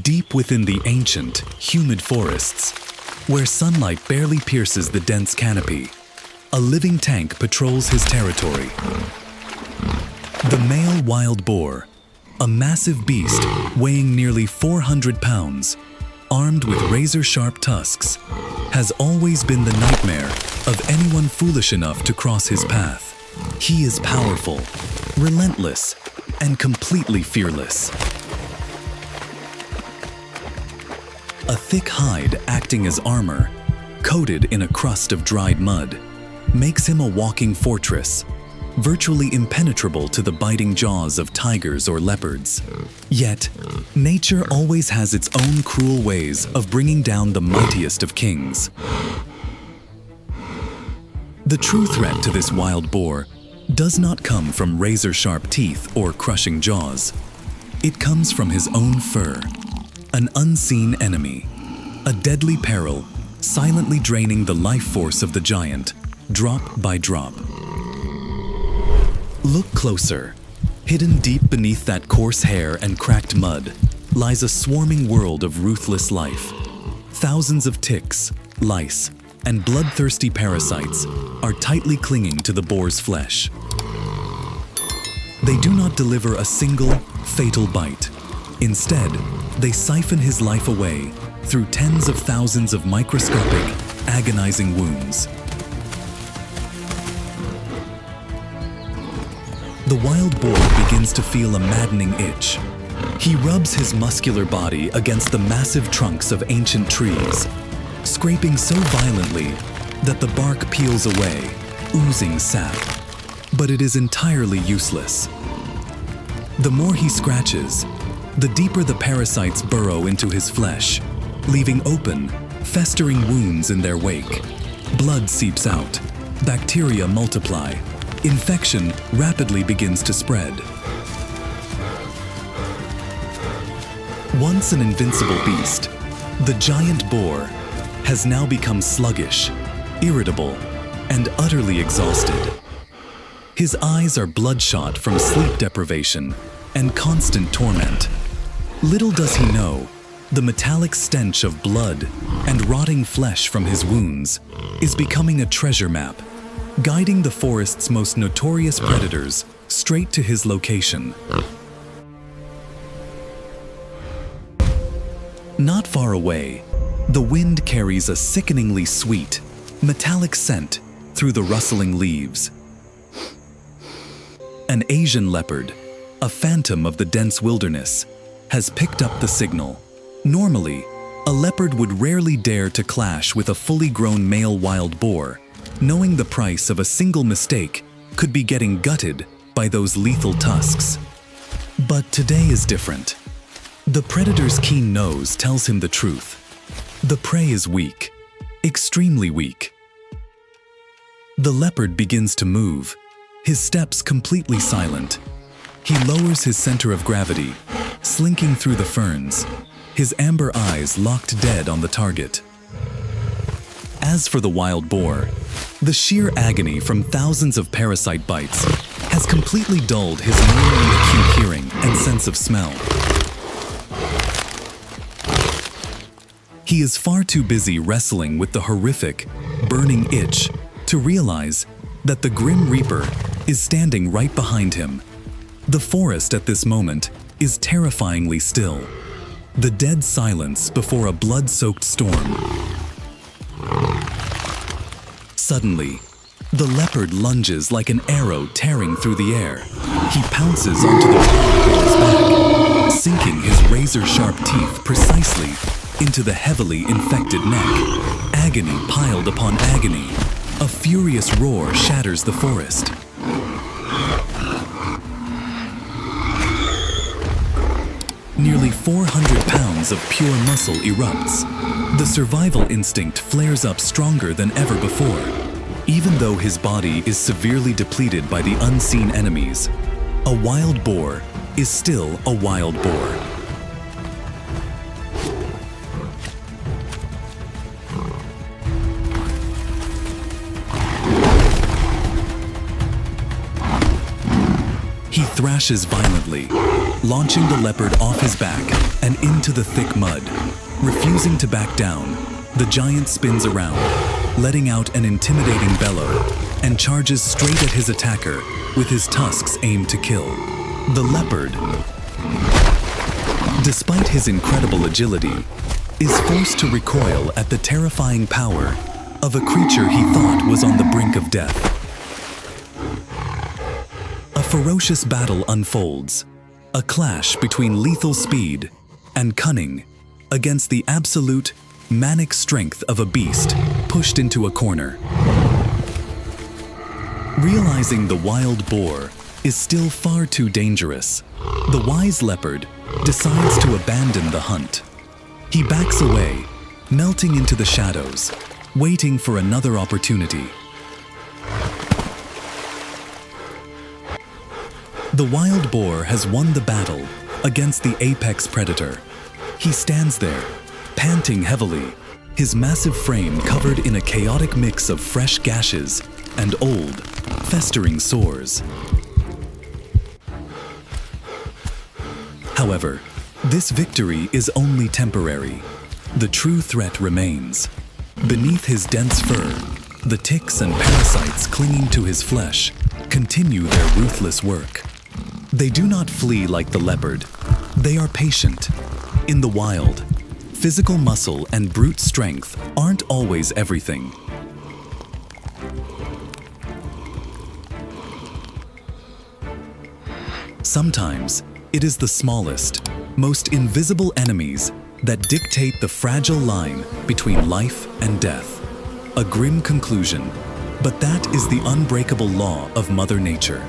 Deep within the ancient, humid forests, where sunlight barely pierces the dense canopy, a living tank patrols his territory. The male wild boar, a massive beast weighing nearly 400 pounds, armed with razor-sharp tusks, has always been the nightmare of anyone foolish enough to cross his path. He is powerful, relentless, and completely fearless. A thick hide acting as armor, coated in a crust of dried mud, makes him a walking fortress, virtually impenetrable to the biting jaws of tigers or leopards. Yet, nature always has its own cruel ways of bringing down the mightiest of kings. The true threat to this wild boar does not come from razor-sharp teeth or crushing jaws. It comes from his own fur, an unseen enemy, a deadly peril silently draining the life force of the giant, drop by drop. Look closer. Hidden deep beneath that coarse hair and cracked mud lies a swarming world of ruthless life. Thousands of ticks, lice, and bloodthirsty parasites are tightly clinging to the boar's flesh. They do not deliver a single, fatal bite. Instead, they siphon his life away through tens of thousands of microscopic, agonizing wounds. The wild boar begins to feel a maddening itch. He rubs his muscular body against the massive trunks of ancient trees, scraping so violently that the bark peels away, oozing sap. But it is entirely useless. The more he scratches, the deeper the parasites burrow into his flesh, leaving open, festering wounds in their wake. Blood seeps out, bacteria multiply, infection rapidly begins to spread. Once an invincible beast, the giant boar has now become sluggish, irritable, and utterly exhausted. His eyes are bloodshot from sleep deprivation and constant torment. Little does he know, the metallic stench of blood and rotting flesh from his wounds is becoming a treasure map, guiding the forest's most notorious predators straight to his location. Not far away, the wind carries a sickeningly sweet, metallic scent through the rustling leaves. An Asian leopard, a phantom of the dense wilderness, has picked up the signal. Normally, a leopard would rarely dare to clash with a fully grown male wild boar, knowing the price of a single mistake could be getting gutted by those lethal tusks. But today is different. The predator's keen nose tells him the truth. The prey is weak, extremely weak. The leopard begins to move, his steps completely silent. He lowers his center of gravity, slinking through the ferns, his amber eyes locked dead on the target. As for the wild boar, the sheer agony from thousands of parasite bites has completely dulled his normally acute hearing and sense of smell. He is far too busy wrestling with the horrific, burning itch to realize that the Grim Reaper is standing right behind him. The forest at this moment is terrifyingly still, the dead silence before a blood-soaked storm. Suddenly, the leopard lunges like an arrow tearing through the air. He pounces onto the wild boar's back, sinking his razor-sharp teeth precisely into the heavily infected neck. Agony piled upon agony. A furious roar shatters the forest. Nearly 400 pounds of pure muscle erupts. The survival instinct flares up stronger than ever before. Even though his body is severely depleted by the unseen enemies, a wild boar is still a wild boar. He thrashes violently, launching the leopard off his back and into the thick mud. Refusing to back down, the giant spins around, letting out an intimidating bellow, and charges straight at his attacker with his tusks aimed to kill. The leopard, despite his incredible agility, is forced to recoil at the terrifying power of a creature he thought was on the brink of death. A ferocious battle unfolds, a clash between lethal speed and cunning against the absolute, manic strength of a beast pushed into a corner. Realizing the wild boar is still far too dangerous, the wise leopard decides to abandon the hunt. He backs away, melting into the shadows, waiting for another opportunity. The wild boar has won the battle against the apex predator. He stands there, panting heavily, his massive frame covered in a chaotic mix of fresh gashes and old, festering sores. However, this victory is only temporary. The true threat remains. Beneath his dense fur, the ticks and parasites clinging to his flesh continue their ruthless work. They do not flee like the leopard. They are patient. In the wild, physical muscle and brute strength aren't always everything. Sometimes, it is the smallest, most invisible enemies that dictate the fragile line between life and death. A grim conclusion, but that is the unbreakable law of Mother Nature.